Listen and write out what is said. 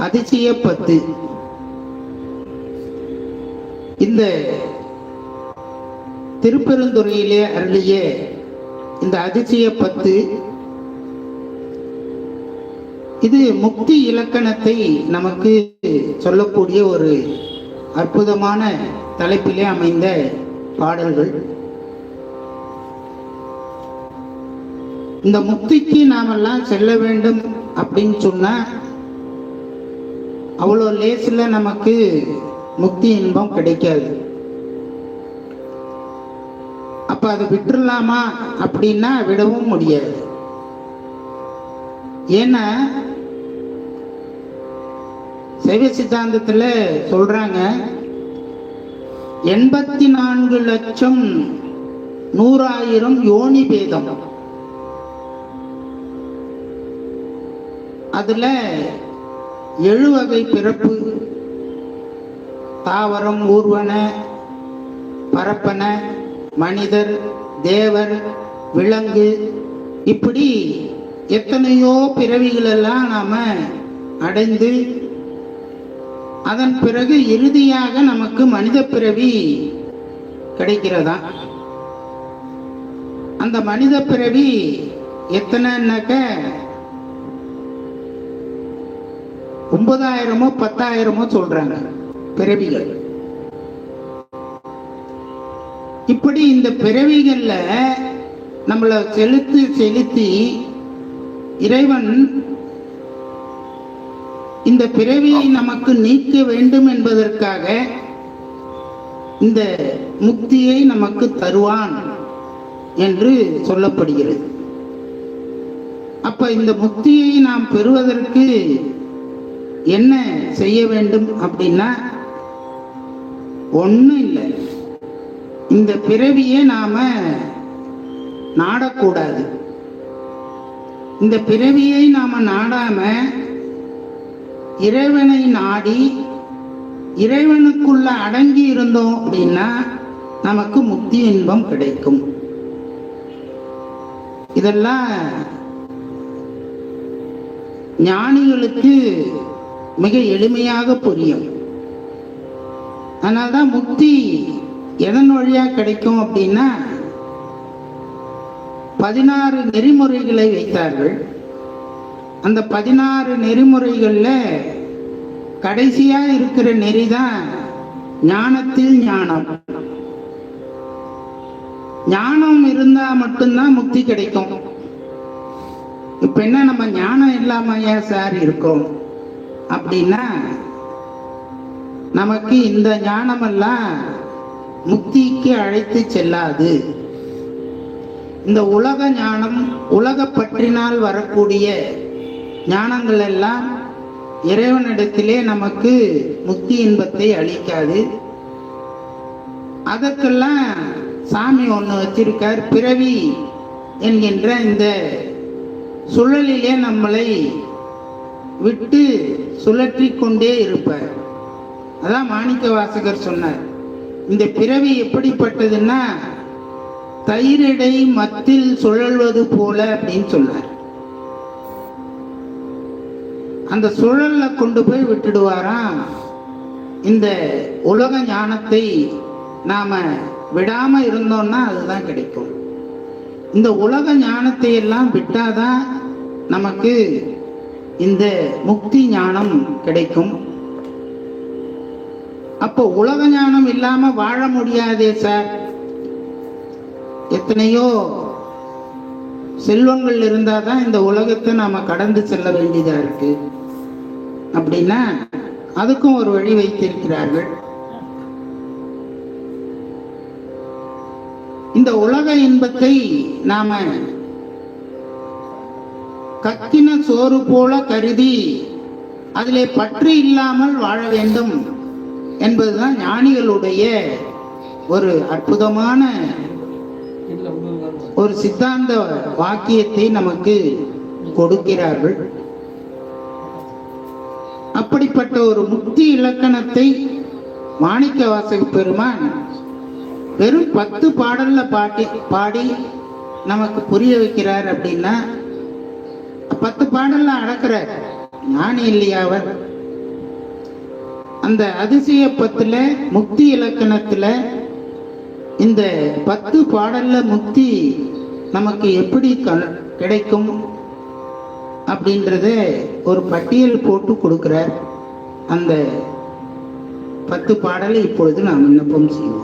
அதிசய 10. இந்த திருப்பெருந்துறையிலே அருளிய இந்த அதிசய 10 இது முக்தி இலக்கணத்தை நமக்கு சொல்லக்கூடிய ஒரு அற்புதமான தலைப்பிலே அமைந்த பாடல்கள். இந்த முக்திக்கு நாமெல்லாம் செல்ல வேண்டும் அப்படின்னு சொன்னா அவ்வளோ லேசில் நமக்கு முக்தி இன்பம் கிடைக்காது. அப்ப அதை விட்டுறலாமா அப்படின்னா விடவும் முடியாது. ஏன்னா சைவ சித்தாந்தத்துல சொல்றாங்க 84,00,100,000 யோனி பேதம். அதுல 7 வகை பிறப்பு, தாவரம், ஊர்வன, பரப்பன, மனிதர், தேவர், விலங்கு, இப்படி எத்தனையோ பிறவிகள் எல்லாம் நாம அடைந்து அதன் பிறகு இறுதியாக நமக்கு மனித பிறவி கிடைக்கிறதா. அந்த மனித பிறவி எத்தனைன்னாக்க 9,000மோ 10,000மோ சொல்றாங்க பிறவிகள். இப்படி இந்த பிறவிகள்ல நம்மளை செலுத்தி இறைவன் இந்த பிறவியை நமக்கு நீக்க வேண்டும் என்பதற்காக இந்த முக்தியை நமக்கு தருவான் என்று சொல்லப்படுகிறது. அப்ப இந்த முக்தியை நாம் பெறுவதற்கு என்ன செய்ய வேண்டும் அப்படின்னா ஒண்ணும் இல்லை. இந்த பிறவியை நாம நாடக்கூடாது. இந்த பிறவியை நாம நாடாம இறைவனை நாடி இறைவனுக்குள்ள அடங்கி இருந்தோம் அப்படின்னா நமக்கு முக்தி இன்பம் கிடைக்கும். இதெல்லாம் ஞானிகளுக்கு மிக எளிமையாக புரியும். அதனால்தான் முக்தி எதன் வழியா கிடைக்கும் அப்படின்னா 16 நெறிமுறைகளை வைத்தார்கள். அந்த 16 நெறிமுறைகள்ல கடைசியா இருக்கிற நெறிதான் ஞானத்தில் ஞானம். ஞானம் இருந்தா மட்டும்தான் முக்தி கிடைக்கும். இப்ப என்ன, நம்ம ஞானம் இல்லாம ஏன் சார் இருக்கோம் அப்படின்னா நமக்கு இந்த ஞானமெல்லாம் முக்திக்கு அழைத்து செல்லாது. இந்த உலக ஞானம், உலக பற்றினால் வரக்கூடிய ஞானங்கள் எல்லாம் இறைவனிடத்திலே நமக்கு முக்தி இன்பத்தை அளிக்காது. அதற்கெல்லாம் சாமி ஒன்று வச்சிருக்கார். பிறவி என்கின்ற இந்த சுழலிலே நம்மளை விட்டு சுழற்றி கொண்டே இருப்பார். அதான் மாணிக்க வாசகர் சொன்னார், இந்த பிறவி எப்படிப்பட்டதுன்னா தயிரிடை மத்தில் சுழல்வது போல அப்படின்னு சொன்னார். அந்த சுழல்ல கொண்டு போய் விட்டுடுவாராம். இந்த உலக ஞானத்தை நாம விடாம இருந்தோம்னா அதுதான் கிடைக்கும். இந்த உலக ஞானத்தை எல்லாம் விட்டாதான் நமக்கு இந்த முக்தி ஞானம் கிடைக்கும். அப்போ உலக ஞானம் இல்லாம வாழ முடியாதே சார். எத்தனையோ செல்வங்கள் இருந்தாதான் இந்த உலகத்தை நாம கடந்து செல்ல வேண்டியதா இருக்கு அப்படின்னா அதுக்கும் ஒரு வழி வைத்திருக்கிறார்கள். இந்த உலக இன்பத்தை நாம கக்கின சோறு போல கருதி அதிலே பற்று இல்லாமல் வாழ வேண்டும் என்பதுதான் ஞானிகளுடைய ஒரு அற்புதமான ஒரு சித்தாந்த வாக்கியத்தை நமக்கு கொடுக்கிறார்கள். அப்படிப்பட்ட ஒரு முக்தி இலக்கணத்தை மாணிக்க வாசக பெருமான் வெறும் 10 பாடல்ல பாடி நமக்கு புரிய வைக்கிறார். அப்படின்னா 10 பாடல்ல அடக்கிறார். ஞானி இல்லையா அவர்? அந்த அதிசயப்பத்துல முக்தி இலக்கணத்துல இந்த 10 பாடல்ல முக்தி நமக்கு எப்படி கிடைக்கும் அப்படின்றத ஒரு பட்டியல் போட்டு கொடுக்கிறார். அந்த 10 பாடலை இப்பொழுது நாம் விண்ணப்பம் செய்வோம்.